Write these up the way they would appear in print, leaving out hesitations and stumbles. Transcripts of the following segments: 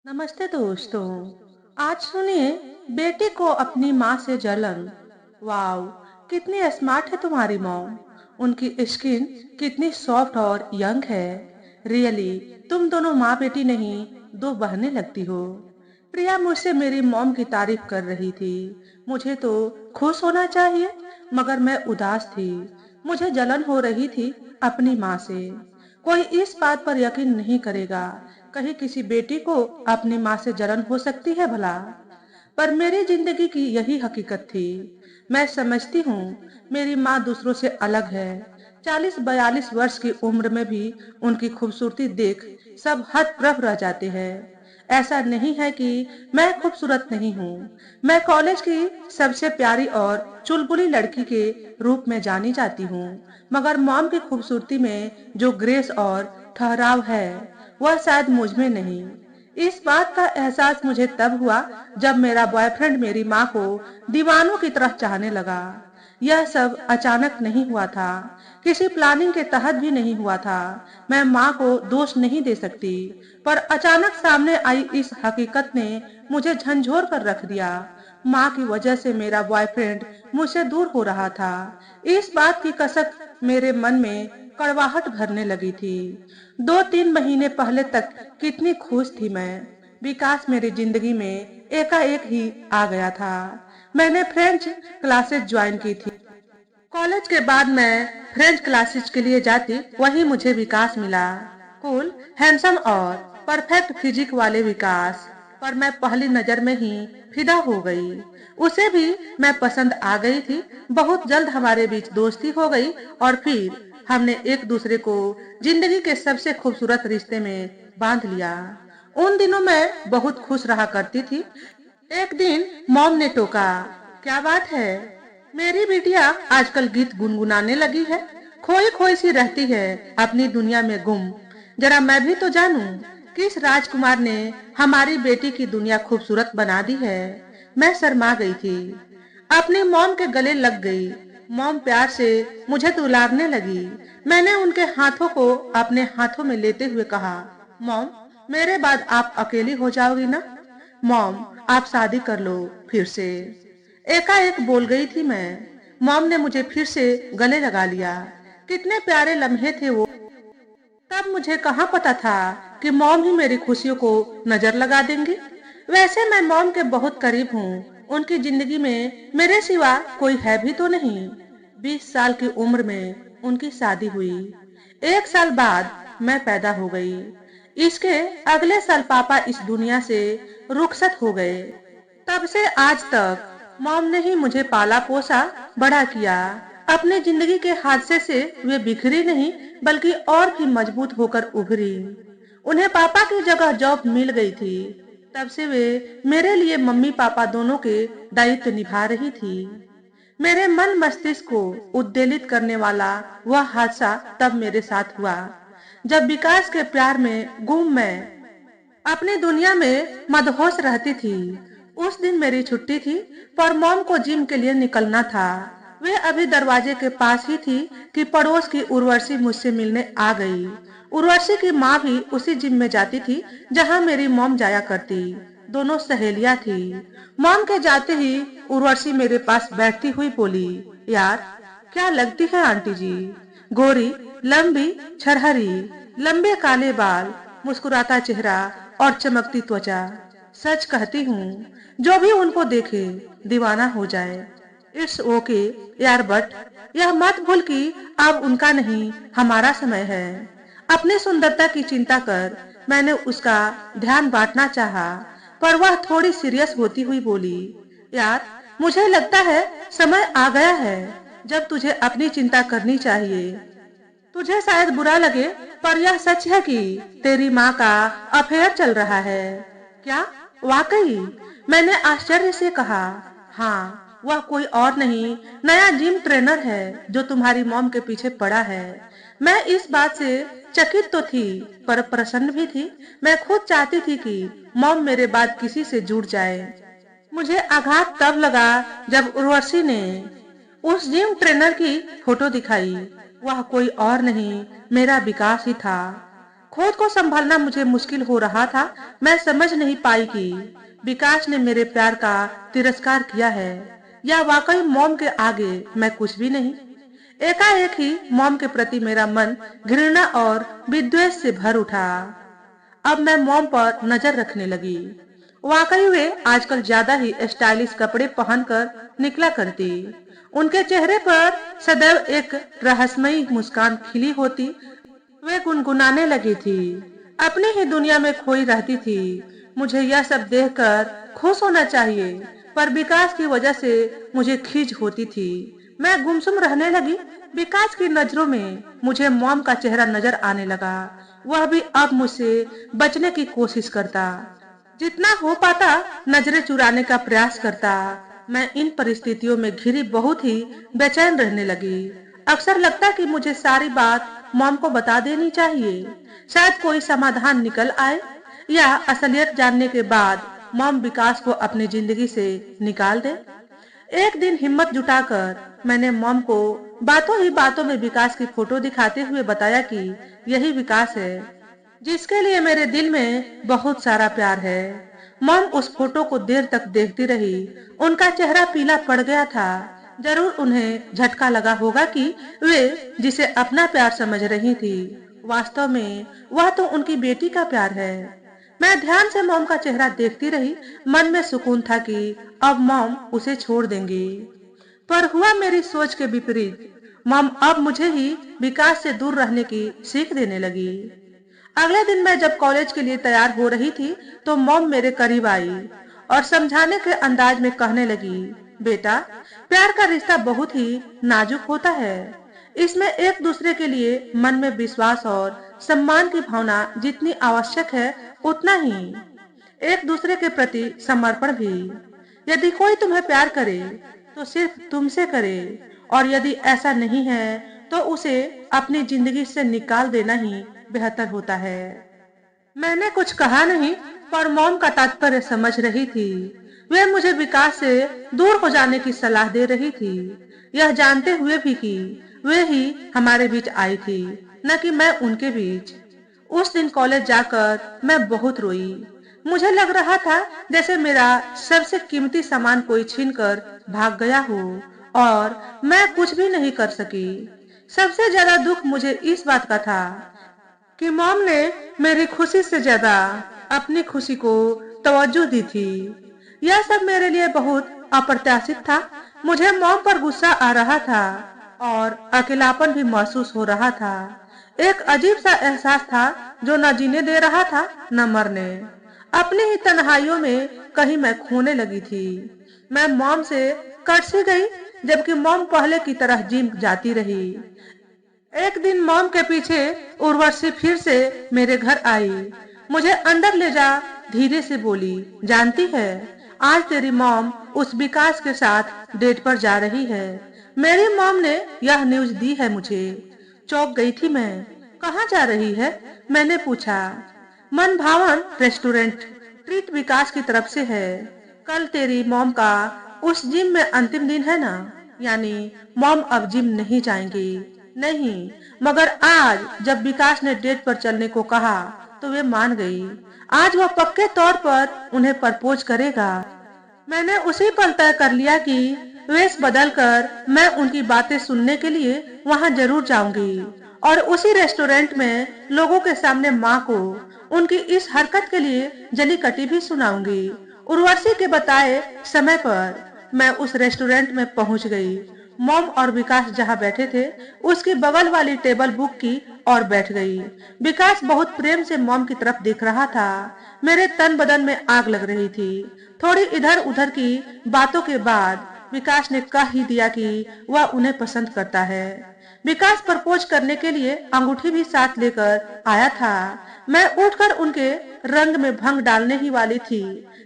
नमस्ते दोस्तों। आज सुनिए, बेटी को अपनी माँ से जलन। वाओ, कितनी स्मार्ट है तुम्हारी मॉम। उनकी स्किन कितनी सॉफ्ट और यंग है। रियली, तुम दोनों माँ बेटी नहीं, दो बहनें लगती हो। प्रिया मुझसे मेरी मॉम की तारीफ कर रही थी। मुझे तो खुश होना चाहिए, मगर मैं उदास थी। मुझे जलन हो रही थी अपनी माँ से। कोई इस बात पर यकीन नहीं करेगा, कहीं किसी बेटी को अपनी माँ से जलन हो सकती है भला। पर मेरी जिंदगी की यही हकीकत थी। मैं समझती हूँ, मेरी माँ दूसरों से अलग है। 40-42 वर्ष की उम्र में भी उनकी खूबसूरती देख सब हतप्रभ रह जाते हैं। ऐसा नहीं है कि मैं खूबसूरत नहीं हूँ। मैं कॉलेज की सबसे प्यारी और चुलबुली लड़की के रूप में जानी जाती हूँ, मगर मॉम की खूबसूरती में जो ग्रेस और ठहराव है, वह शायद मुझ में नहीं। इस बात का एहसास मुझे तब हुआ जब मेरा बॉयफ्रेंड मेरी माँ को दीवानों की तरह चाहने लगा। यह सब अचानक नहीं हुआ था, किसी प्लानिंग के तहत भी नहीं हुआ था। मैं माँ को दोष नहीं दे सकती, पर अचानक सामने आई इस हकीकत ने मुझे झंझोर कर रख दिया। माँ की वजह से मेरा बॉयफ्रेंड मुझसे दूर हो रहा था। इस बात की कसक मेरे मन में कड़वाहट भरने लगी थी। 2-3 महीने पहले तक कितनी खुश थी मैं। विकास मेरी जिंदगी में एकाएक ही आ गया था। मैंने फ्रेंच क्लासेस ज्वाइन की थी। कॉलेज के बाद मैं फ्रेंच क्लासेस के लिए जाती, वहीं मुझे विकास मिला। कूल, हैंडसम और परफेक्ट फिजिक वाले विकास पर मैं पहली नजर में ही फिदा हो गई। उसे भी मैं पसंद आ गई थी। बहुत जल्द हमारे बीच दोस्ती हो गई और फिर हमने एक दूसरे को जिंदगी के सबसे खूबसूरत रिश्ते में बांध लिया। उन दिनों मैं बहुत खुश रहा करती थी। एक दिन मॉम ने टोका, क्या बात है, मेरी बिटिया आजकल गीत गुनगुनाने लगी है, खोई खोई सी रहती है अपनी दुनिया में गुम। जरा मैं भी तो जानूं, किस राजकुमार ने हमारी बेटी की दुनिया खूबसूरत बना दी है। मैं शर्मा गई थी, अपनी मॉम के गले लग गई। मॉम प्यार से मुझे दुलारने लगी। मैंने उनके हाथों को अपने हाथों में लेते हुए कहा, मॉम, मेरे बाद आप अकेली हो जाओगी ना। मॉम, आप शादी कर लो फिर से। एकाएक बोल गई थी मैं। मॉम ने मुझे फिर से गले लगा लिया। कितने प्यारे लम्हे थे वो। तब मुझे कहाँ पता था कि मॉम ही मेरी खुशियों को नजर लगा देंगी। वैसे मैं मॉम के बहुत करीब हूँ। उनकी जिंदगी में मेरे सिवा कोई है भी तो नहीं। 20 साल की उम्र में उनकी शादी हुई। 1 साल बाद मैं पैदा हो गई। इसके अगले साल पापा इस दुनिया से रुखसत हो गए। तब से आज तक मॉम ने ही मुझे पाला पोसा, बड़ा किया। अपने जिंदगी के हादसे से वे बिखरी नहीं, बल्कि और भी मजबूत होकर उभरी। उन्हें पापा की जगह जॉब मिल गई थी। तब से वे मेरे लिए मम्मी पापा दोनों के दायित्व निभा रही थी। मेरे मन मस्तिष्क को उद्वेलित करने वाला वह हादसा तब मेरे साथ हुआ, जब विकास के प्यार में गुम मैं अपनी दुनिया में मदहोश रहती थी। उस दिन मेरी छुट्टी थी, पर मॉम को जिम के लिए निकलना था। वे अभी दरवाजे के पास ही थी कि पड़ोस की उर्वशी मुझसे मिलने आ गई। उर्वशी की माँ भी उसी जिम में जाती थी जहाँ मेरी मॉम जाया करती। दोनों सहेलियां थी। मॉम के जाते ही उर्वशी मेरे पास बैठती हुई बोली, यार, क्या लगती है आंटी जी। गोरी, लंबी, छरहरी, लंबे काले बाल, मुस्कुराता चेहरा और चमकती त्वचा। सच कहती हूँ, जो भी उनको देखे दीवाना हो जाए। इट्स ओके यार, बट यह मत भूल कि अब उनका नहीं, हमारा समय है। अपनी सुंदरता की चिंता कर मैंने उसका ध्यान बांटना चाहा, पर वह थोड़ी सीरियस होती हुई बोली, यार, मुझे लगता है समय आ गया है जब तुझे अपनी चिंता करनी चाहिए। तुझे शायद बुरा लगे, पर यह सच है कि तेरी माँ का अफेयर चल रहा है। क्या? वाकई? मैंने आश्चर्य से कहा, हाँ, वह कोई और नहीं, नया जिम ट्रेनर है जो तुम्हारी मॉम के पीछे पड़ा है। मैं इस बात से चकित तो थी, पर प्रसन्न भी थी। मैं खुद चाहती थी कि मॉम मेरे बाद किसी से जुड़ जाए। मुझे आघात तब लगा जब उर्वशी ने उस जिम ट्रेनर की फोटो दिखाई। वह कोई और नहीं, मेरा विकास ही था। खुद को संभालना मुझे मुश्किल हो रहा था। मैं समझ नहीं पाई कि विकास ने मेरे प्यार का तिरस्कार किया है या वाकई मॉम के आगे मैं कुछ भी नहीं। एकाएक ही मॉम के प्रति मेरा मन घृणा और विद्वेष से भर उठा। अब मैं मॉम पर नजर रखने लगी। वाकई वे आजकल ज्यादा ही स्टाइलिश कपड़े पहनकर निकला करती। उनके चेहरे पर सदैव एक रहस्यमयी मुस्कान खिली होती। वे गुनगुनाने लगी थी, अपनी ही दुनिया में खोई रहती थी। मुझे यह सब देखकर खुश होना चाहिए, पर विकास की वजह से मुझे खीज होती थी। मैं गुमसुम रहने लगी। विकास की नजरों में मुझे मॉम का चेहरा नजर आने लगा। वह भी अब मुझसे बचने की कोशिश करता। जितना हो पाता नजरें चुराने का प्रयास करता। मैं इन परिस्थितियों में घिरी बहुत ही बेचैन रहने लगी। अक्सर लगता कि मुझे सारी बात मॉम को बता देनी चाहिए, शायद कोई समाधान निकल आए, या असलियत जानने के बाद मॉम विकास को अपनी जिंदगी से निकाल दे। एक दिन हिम्मत जुटाकर मैंने मॉम को बातों ही बातों में विकास की फोटो दिखाते हुए बताया कि यही विकास है, जिसके लिए मेरे दिल में बहुत सारा प्यार है। मॉम उस फोटो को देर तक देखती रही। उनका चेहरा पीला पड़ गया था। जरूर उन्हें झटका लगा होगा कि वे जिसे अपना प्यार समझ रही थी, वास्तव में वह तो उनकी बेटी का प्यार है। मैं ध्यान से मॉम का चेहरा देखती रही। मन में सुकून था कि अब मॉम उसे छोड़ देंगी, पर हुआ मेरी सोच के विपरीत। मॉम अब मुझे ही विकास से दूर रहने की सीख देने लगी। अगले दिन मैं जब कॉलेज के लिए तैयार हो रही थी तो मॉम मेरे करीब आई और समझाने के अंदाज में कहने लगी, बेटा, प्यार का रिश्ता बहुत ही नाजुक होता है। इसमें एक दूसरे के लिए मन में विश्वास और सम्मान की भावना जितनी आवश्यक है, उतना ही एक दूसरे के प्रति समर्पण भी। यदि कोई तुम्हें प्यार करे तो सिर्फ तुमसे करे, और यदि ऐसा नहीं है तो उसे अपनी जिंदगी से निकाल देना ही बेहतर होता है। मैंने कुछ कहा नहीं, पर मॉम का तात्पर्य समझ रही थी। वे मुझे विकास से दूर हो जाने की सलाह दे रही थी, यह जानते हुए भी कि वे ही हमारे बीच आई थी, न कि मैं उनके बीच। उस दिन कॉलेज जाकर मैं बहुत रोई। मुझे लग रहा था जैसे मेरा सबसे कीमती सामान कोई छीनकर भाग गया हो और मैं कुछ भी नहीं कर सकी। सबसे ज्यादा दुख मुझे इस बात का था कि मॉम ने मेरी खुशी से ज्यादा अपनी खुशी को तवज्जो दी थी। यह सब मेरे लिए बहुत अप्रत्याशित था। मुझे मॉम पर गुस्सा आ रहा था और अकेलापन भी महसूस हो रहा था। एक अजीब सा एहसास था जो न जीने दे रहा था न मरने। अपनी ही तन्हाइयों में कहीं मैं खोने लगी थी। मैं मॉम से कट गई, जबकि मॉम पहले की तरह जिम जाती रही। एक दिन मॉम के पीछे उर्वशी फिर से मेरे घर आई। मुझे अंदर ले जा धीरे से बोली, जानती है, आज तेरी मॉम उस विकास के साथ डेट पर जा रही है। मेरी मॉम ने यह न्यूज दी है मुझे। चौंक गई थी मैं। कहाँ जा रही है, मैंने पूछा। मन भावन रेस्टोरेंट, ट्रीट विकास की तरफ से है। कल तेरी मॉम का उस जिम में अंतिम दिन है ना, यानी मॉम अब जिम नहीं जाएंगी। नहीं, मगर आज जब विकास ने डेट पर चलने को कहा तो वे मान गई। आज वह पक्के तौर पर उन्हें प्रपोज करेगा। मैंने उसी पल तय कर लिया कि वेश बदलकर मैं उनकी बातें सुनने के लिए वहां जरूर जाऊंगी, और उसी रेस्टोरेंट में लोगों के सामने माँ को उनकी इस हरकत के लिए जली कटी भी सुनाऊंगी। उर्वशी के बताए समय पर मैं उस रेस्टोरेंट में पहुंच गई। मॉम और विकास जहां बैठे थे उसकी बगल वाली टेबल बुक की और बैठ गई। विकास बहुत प्रेम से मॉम की तरफ देख रहा था। मेरे तन बदन में आग लग रही थी। थोड़ी इधर उधर की बातों के बाद विकास ने कह ही दिया कि वह उन्हें पसंद करता है। विकास प्रपोज करने के लिए अंगूठी भी साथ लेकर आया था। मैं उठकर उनके रंग में भंग डालने ही वाली थी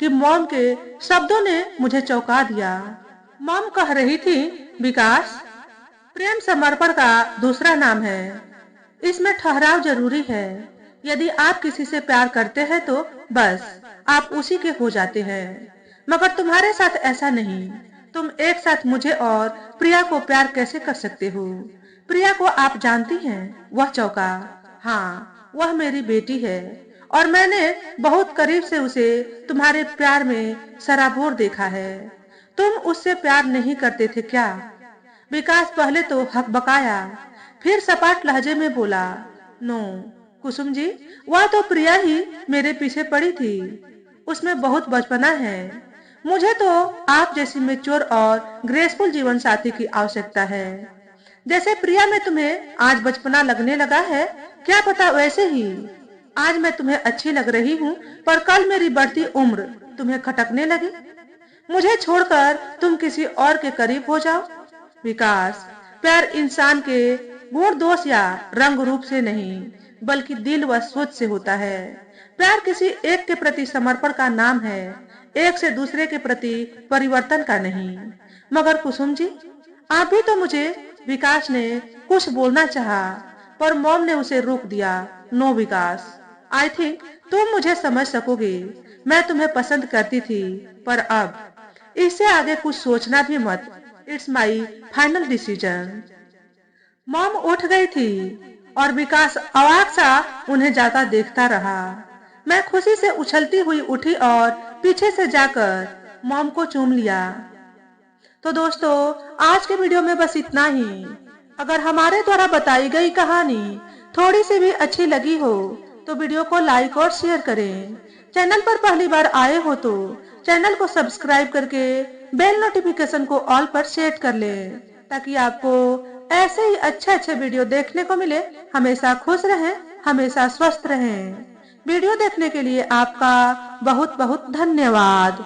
कि मॉम के शब्दों ने मुझे चौंका दिया। मॉम कह रही थी, विकास, प्रेम समर्पण का दूसरा नाम है। इसमें ठहराव जरूरी है। यदि आप किसी से प्यार करते हैं तो बस आप उसी के हो जाते हैं, मगर तुम्हारे साथ ऐसा नहीं। तुम एक साथ मुझे और प्रिया को प्यार कैसे कर सकते हो? प्रिया को आप जानती हैं? वह चौंका। हाँ, वह मेरी बेटी है और मैंने बहुत करीब से उसे तुम्हारे प्यार में सराबोर देखा है। तुम उससे प्यार नहीं करते थे क्या? विकास पहले तो हक बकाया, फिर सपाट लहजे में बोला, नो कुसुम जी, वह तो प्रिया ही मेरे पीछे पड़ी थी। उसमें बहुत बचपना है। मुझे तो आप जैसी मैच्योर और ग्रेसफुल जीवन साथी की आवश्यकता है। जैसे प्रिया में तुम्हें आज बचपना लगने लगा है, क्या पता वैसे ही आज मैं तुम्हें अच्छी लग रही हूँ, पर कल मेरी बढ़ती उम्र तुम्हें खटकने लगी। मुझे छोड़कर तुम किसी और के करीब हो जाओ। विकास, प्यार इंसान के गुण दोष या रंग रूप से नहीं, बल्कि दिल व सोच से होता है। प्यार किसी एक के प्रति समर्पण का नाम है, एक से दूसरे के प्रति परिवर्तन का नहीं। मगर कुसुम जी, आप भी तो मुझे, विकास ने कुछ बोलना चाहा, पर मॉम ने उसे रोक दिया। नो विकास, आई थिंक तुम मुझे समझ सकोगे। मैं तुम्हें पसंद करती थी, पर अब इससे आगे कुछ सोचना भी मत। It's my final decision. Mom उठ गई थी और विकास अवाक सा उन्हें जाता देखता रहा। मैं खुशी से उछलती हुई उठी और पीछे से जाकर मॉम को चूम लिया। तो दोस्तों, आज के वीडियो में बस इतना ही। अगर हमारे द्वारा बताई गई कहानी थोड़ी सी भी अच्छी लगी हो तो वीडियो को लाइक और शेयर करें। चैनल पर पहली बार आए हो तो चैनल को सब्सक्राइब करके बेल नोटिफिकेशन को ऑल पर सेट कर लें, ताकि आपको ऐसे ही अच्छे अच्छे वीडियो देखने को मिले। हमेशा खुश रहें, हमेशा स्वस्थ रहें। वीडियो देखने के लिए आपका बहुत बहुत धन्यवाद।